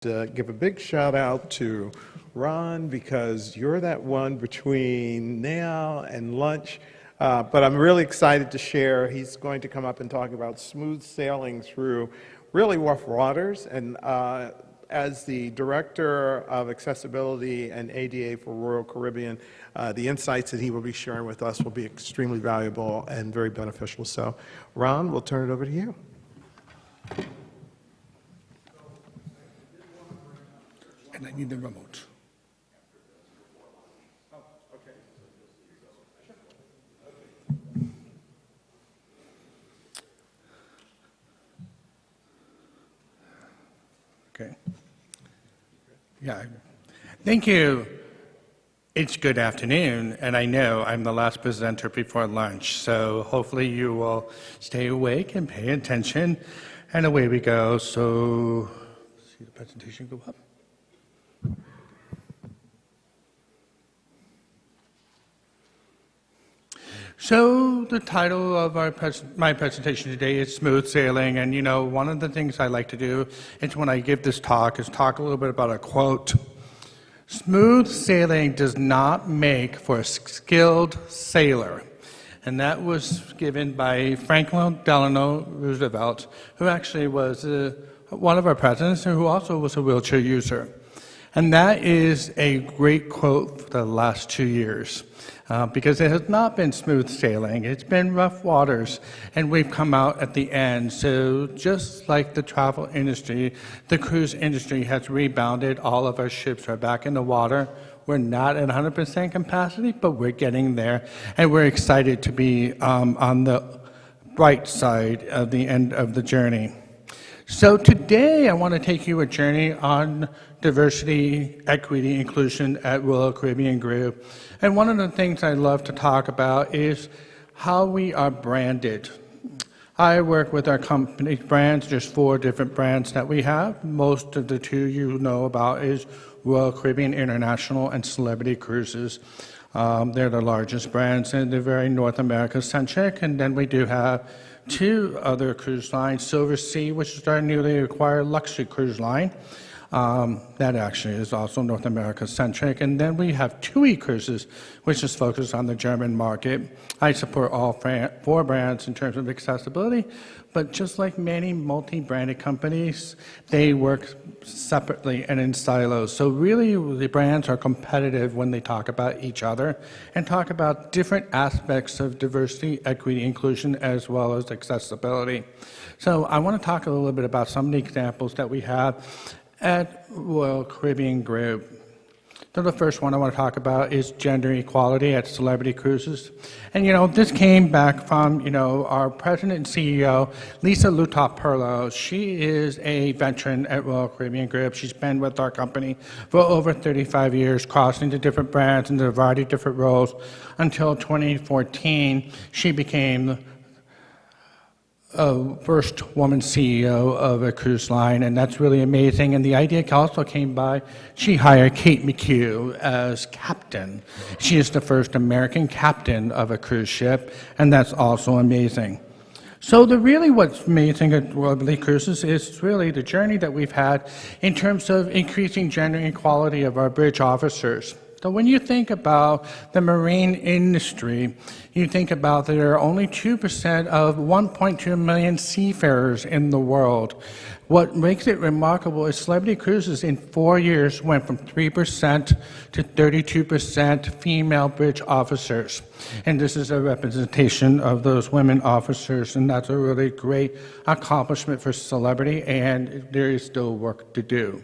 Give a big shout out to Ron because you're that one between now and lunch. But I'm really excited to share. He's going to come up and talk about smooth sailing through really rough waters. And as the Director of Accessibility and ADA for Royal Caribbean, the insights that he will be sharing with us will be extremely valuable and very beneficial. So, Ron, we'll turn it over to you. And I need the remote. Okay. Yeah. Thank you. It's good afternoon, and I know I'm the last presenter before lunch, so hopefully you will stay awake and pay attention. And away we go. So, see the presentation go up. So the title of my presentation today is Smooth Sailing, and you know, one of the things I like to do is when I give this talk is talk a little bit about a quote. Smooth sailing does not make for a skilled sailor. And that was given by Franklin Delano Roosevelt, who actually was one of our presidents and who also was a wheelchair user. And that is a great quote for the last 2 years. Because it has not been smooth sailing, it's been rough waters, and we've come out at the end. So just like the travel industry, the cruise industry has rebounded. All of our ships are back in the water. We're not at 100% capacity, but we're getting there, and we're excited to be on the bright side of the end of the journey. So today I want to take you a journey on diversity, equity, inclusion at Royal Caribbean Group. And one of the things I love to talk about is how we are branded. I work with our company brands. There's 4 different brands that we have. Most of the 2 you know about is Royal Caribbean International and Celebrity Cruises. They're the largest brands, and they're very North America centric. And then we do have 2 other cruise lines, Silver Sea, which is our newly acquired luxury cruise line. That actually is also North America centric. And then we have TUI Cruises, which is focused on the German market. I support all 4 brands in terms of accessibility, but just like many multi-branded companies, they work separately and in silos. So really the brands are competitive when they talk about each other and talk about different aspects of diversity, equity, inclusion, as well as accessibility. So I want to talk a little bit about some of the examples that we have at Royal Caribbean Group. So the first one I want to talk about is gender equality at Celebrity Cruises. And you know, this came back from, our president and CEO, Lisa Lutoff-Perlo. She is a veteran at Royal Caribbean Group. She's been with our company for over 35 years, crossing the different brands and a variety of different roles. Until 2014, she became first woman CEO of a cruise line, and that's really amazing. And the idea also came by, she hired Kate McHugh as captain. She is the first American captain of a cruise ship, and that's also amazing. So what's amazing at Royal Caribbean Cruises is really the journey that we've had in terms of increasing gender equality of our bridge officers. So when you think about the marine industry, you think about there are only 2% of 1.2 million seafarers in the world. What makes it remarkable is Celebrity Cruises in 4 years went from 3% to 32% female bridge officers. And this is a representation of those women officers, and that's a really great accomplishment for Celebrity, and there is still work to do.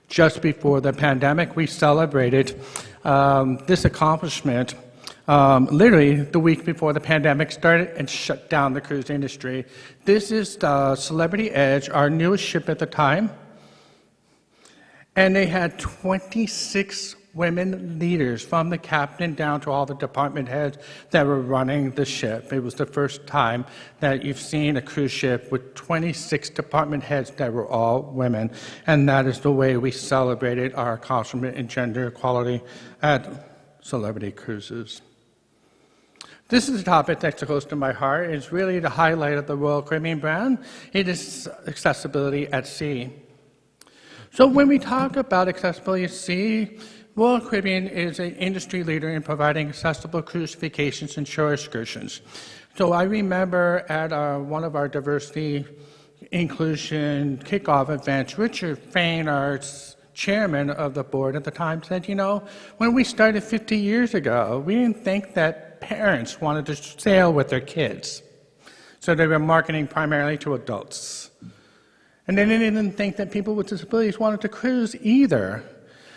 Just before the pandemic, we celebrated this accomplishment literally the week before the pandemic started and shut down the cruise industry. This is the Celebrity Edge, our newest ship at the time, and they had 26 women leaders, from the captain down to all the department heads that were running the ship. It was the first time that you've seen a cruise ship with 26 department heads that were all women, and that is the way we celebrated our accomplishment in gender equality at Celebrity Cruises. This is a topic that's close to my heart. It's really the highlight of the Royal Caribbean brand. It is accessibility at sea. So when we talk about accessibility at sea, Royal Caribbean is an industry leader in providing accessible cruise vacations and shore excursions. So I remember at one of our diversity inclusion kickoff events, Richard Fain, our chairman of the board at the time, said, you know, when we started 50 years ago, we didn't think that parents wanted to sail with their kids. So they were marketing primarily to adults. And they didn't think that people with disabilities wanted to cruise either.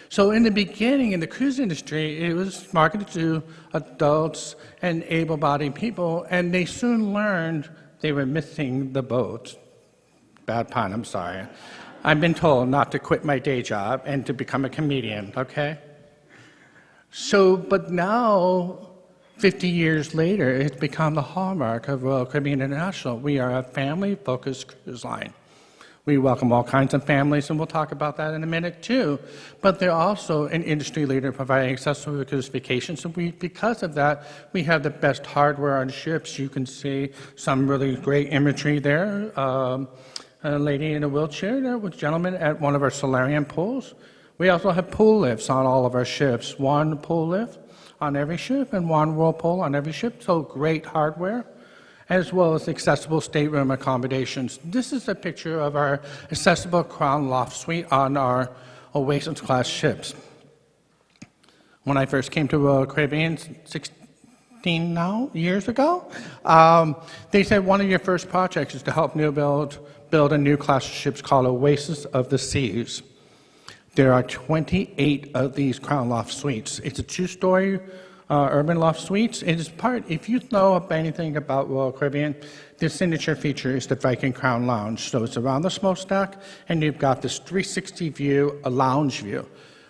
So in the beginning, in the cruise industry, it was marketed to adults and able-bodied people, and they soon learned they were missing the boat. Bad pun, I'm sorry. I've been told not to quit my day job and to become a comedian, okay? So, but now, 50 years later, it's become the hallmark of Royal Caribbean International. We are a family-focused cruise line. We welcome all kinds of families, and we'll talk about that in a minute too. But they're also an industry leader providing accessible cruise vacations, and because of that, we have the best hardware on ships. You can see some really great imagery there. A lady in a wheelchair there with a gentleman at one of our solarium pools. We also have pool lifts on all of our ships. One pool lift on every ship and one whirlpool on every ship, so great hardware, as well as accessible stateroom accommodations. This is a picture of our accessible Crown Loft Suite on our Oasis class ships. When I first came to Royal Caribbean 16 years ago, they said one of your first projects is to help build a new class of ships called Oasis of the Seas. There are 28 of these Crown Loft Suites. It's a two-story urban loft suites. It is part, if you know anything about Royal Caribbean, the signature feature is the Viking Crown Lounge. So it's around the smokestack, and you've got this 360 view, a lounge view.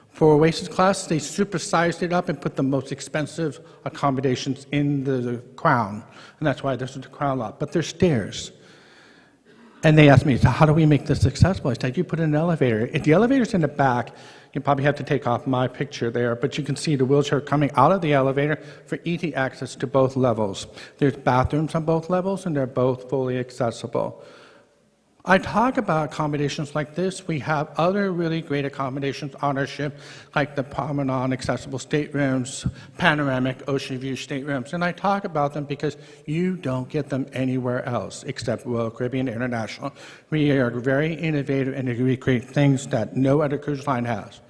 For Oasis class, they supersized it up and put the most expensive accommodations in the Crown, and that's why this is the Crown Loft. But there's stairs. And they asked me, so how do we make this accessible? I said, you put an elevator. If the elevator's in the back, you probably have to take off my picture there, but you can see the wheelchair coming out of the elevator for easy access to both levels. There's bathrooms on both levels, and they're both fully accessible. I talk about accommodations like this. We have other really great accommodations on our ship, like the promenade accessible staterooms, panoramic ocean view staterooms, and I talk about them because you don't get them anywhere else except Royal Caribbean International. We are very innovative and we create things that no other cruise line has.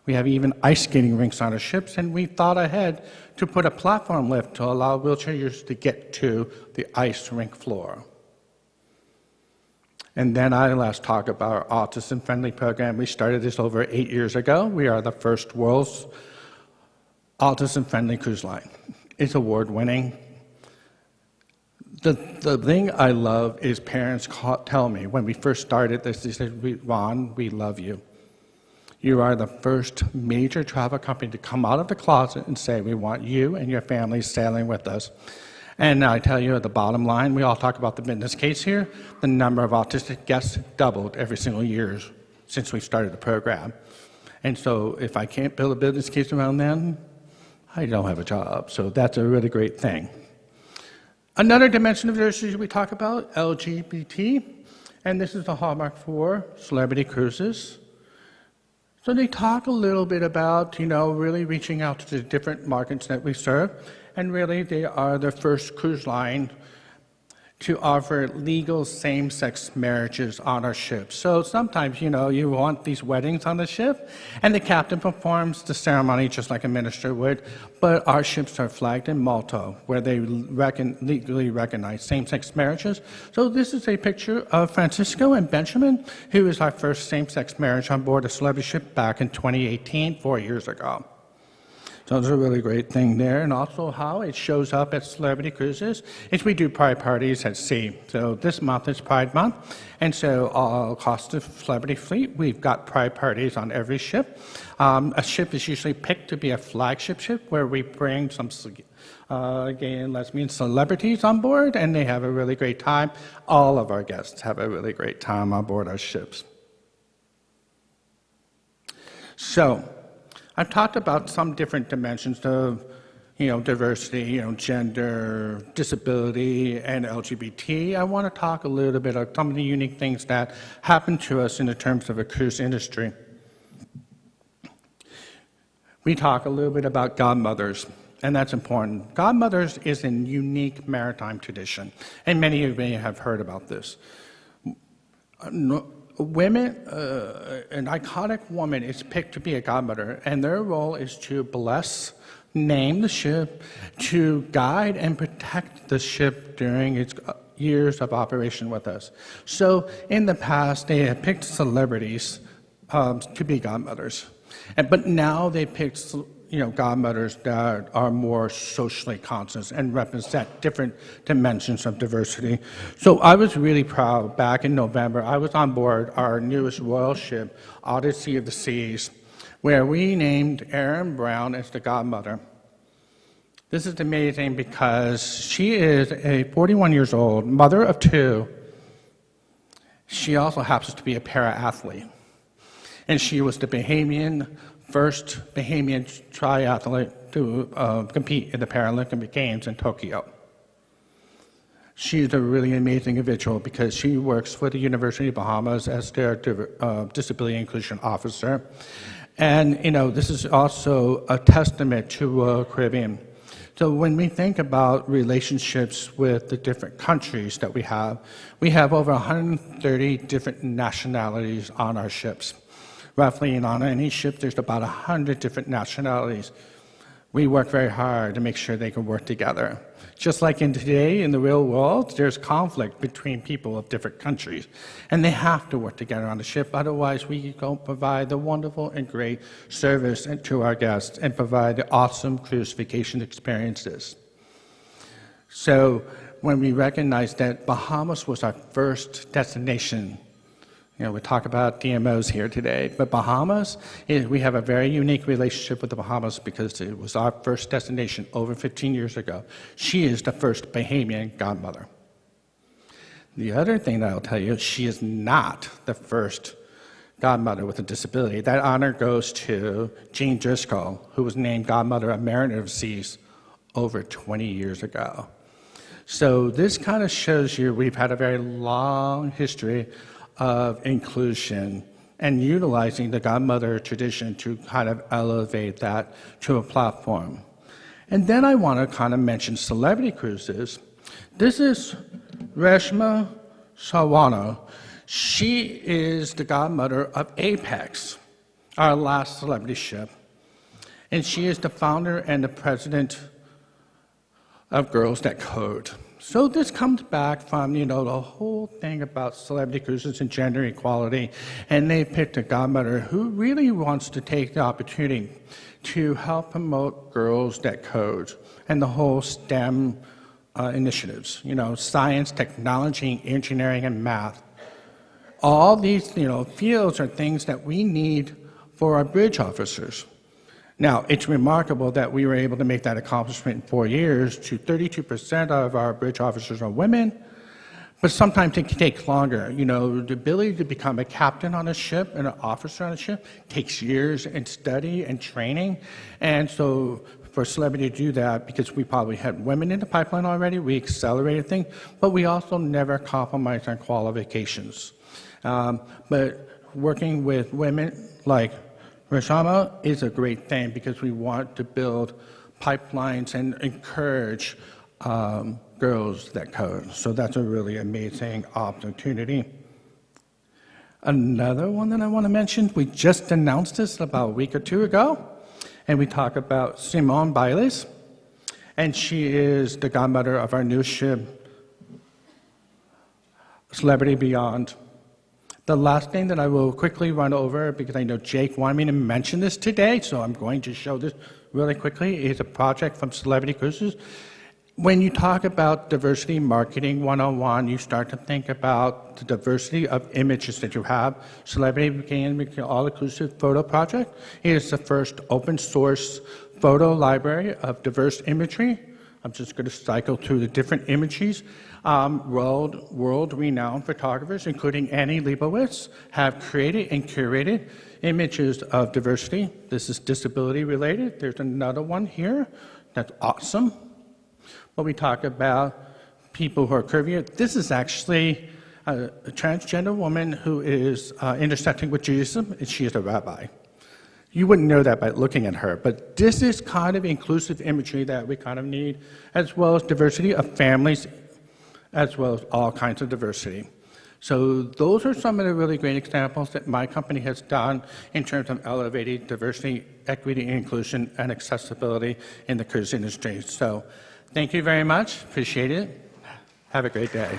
We have even ice skating rinks on our ships, and we thought ahead to put a platform lift to allow wheelchair users to get to the ice rink floor. And then I last talk about our autism-friendly program. We started this over 8 years ago. We are the first world's autism-friendly cruise line. It's award-winning. The thing I love is parents tell me, when we first started this, they said, Ron, we love you. You are the first major travel company to come out of the closet and say, we want you and your family sailing with us. And I tell you, at the bottom line, we all talk about the business case here. The number of autistic guests doubled every single year since we started the program. And so if I can't build a business case around them, I don't have a job. So that's a really great thing. Another dimension of diversity we talk about, LGBT, and this is the hallmark for celebrity cruises. So they talk a little bit about, really reaching out to the different markets that we serve. And really, they are the first cruise line to offer legal same-sex marriages on our ships. So sometimes, you want these weddings on the ship, and the captain performs the ceremony just like a minister would, but our ships are flagged in Malta, where they legally recognize same-sex marriages. So this is a picture of Francisco and Benjamin, who is our first same-sex marriage on board a celebrity ship back in 2018, 4 years ago. So it's a really great thing there, and also how it shows up at celebrity cruises is we do pride parties at sea. So this month is Pride Month, and so all across the celebrity fleet, we've got pride parties on every ship. A ship is usually picked to be a flagship ship where we bring some gay and lesbian celebrities on board, and they have a really great time. All of our guests have a really great time on board our ships. So, I've talked about some different dimensions of, diversity, gender, disability, and LGBT. I want to talk a little bit about some of the unique things that happen to us in the terms of a cruise industry. we talk a little bit about godmothers, and that's important. Godmothers is a unique maritime tradition, and many of you have heard about this. Women, an iconic woman is picked to be a godmother, and their role is to bless, name the ship, to guide and protect the ship during its years of operation with us. So in the past, they have picked celebrities to be godmothers, but now they picked godmothers that are more socially conscious and represent different dimensions of diversity. So I was really proud. Back in November, I was on board our newest royal ship, Odyssey of the Seas, where we named Erin Brown as the godmother. This is amazing because she is a 41 years old, mother of 2. She also happens to be a para-athlete. And she was the first Bahamian triathlete to compete in the Paralympic Games in Tokyo. She's a really amazing individual because she works for the University of Bahamas as their disability inclusion officer. And, this is also a testament to Caribbean. So when we think about relationships with the different countries that we have over 130 different nationalities on our ships. Roughly, on any ship, there's about 100 different nationalities. We work very hard to make sure they can work together. Just like today, in the real world, there's conflict between people of different countries, and they have to work together on the ship, otherwise we don't provide the wonderful and great service to our guests and provide the awesome cruise vacation experiences. So when we recognize that Bahamas was our first destination, we talk about DMOs here today, but Bahamas, we have a very unique relationship with the Bahamas because it was our first destination over 15 years ago. She is the first Bahamian godmother. The other thing that I'll tell you, she is not the first godmother with a disability. That honor goes to Jean Driscoll, who was named godmother of Mariner of Seas over 20 years ago. So this kind of shows you we've had a very long history of inclusion and utilizing the godmother tradition to kind of elevate that to a platform. And then I want to kind of mention celebrity cruises. This is Reshma Sawana. She is the godmother of Apex, our last celebrity ship. And she is the founder and the president of Girls That Code. So this comes back from, the whole thing about celebrity cruises and gender equality, and they picked a godmother who really wants to take the opportunity to help promote Girls That Code and the whole STEM initiatives, science, technology, engineering, and math. All these, fields are things that we need for our bridge officers. Now, it's remarkable that we were able to make that accomplishment in 4 years to 32% of our bridge officers are women, but sometimes it can take longer. The ability to become a captain on a ship and an officer on a ship takes years and study and training. And so for Celebrity to do that, because we probably had women in the pipeline already, we accelerated things, but we also never compromised on qualifications. But working with women like Rashama is a great thing because we want to build pipelines and encourage Girls That Code. So that's a really amazing opportunity. Another one that I want to mention, we just announced this about a week or 2 ago, and we talk about Simone Biles, and she is the godmother of our new ship, Celebrity Beyond. The last thing that I will quickly run over, because I know Jake wanted me to mention this today, so I'm going to show this really quickly, is a project from Celebrity Cruises. When you talk about diversity marketing 101, you start to think about the diversity of images that you have. Celebrity began with the all-inclusive photo project. It is the first open source photo library of diverse imagery. I'm just going to cycle through the different images. World-renowned photographers, including Annie Leibovitz, have created and curated images of diversity. This is disability-related. There's another one here that's awesome. But we talk about people who are curvier. This is actually a transgender woman who is intersecting with Judaism, and she is a rabbi. You wouldn't know that by looking at her, but this is kind of inclusive imagery that we kind of need, as well as diversity of families, as well as all kinds of diversity. So those are some of the really great examples that my company has done in terms of elevating diversity, equity, inclusion, and accessibility in the cruise industry. So thank you very much. Appreciate it. Have a great day.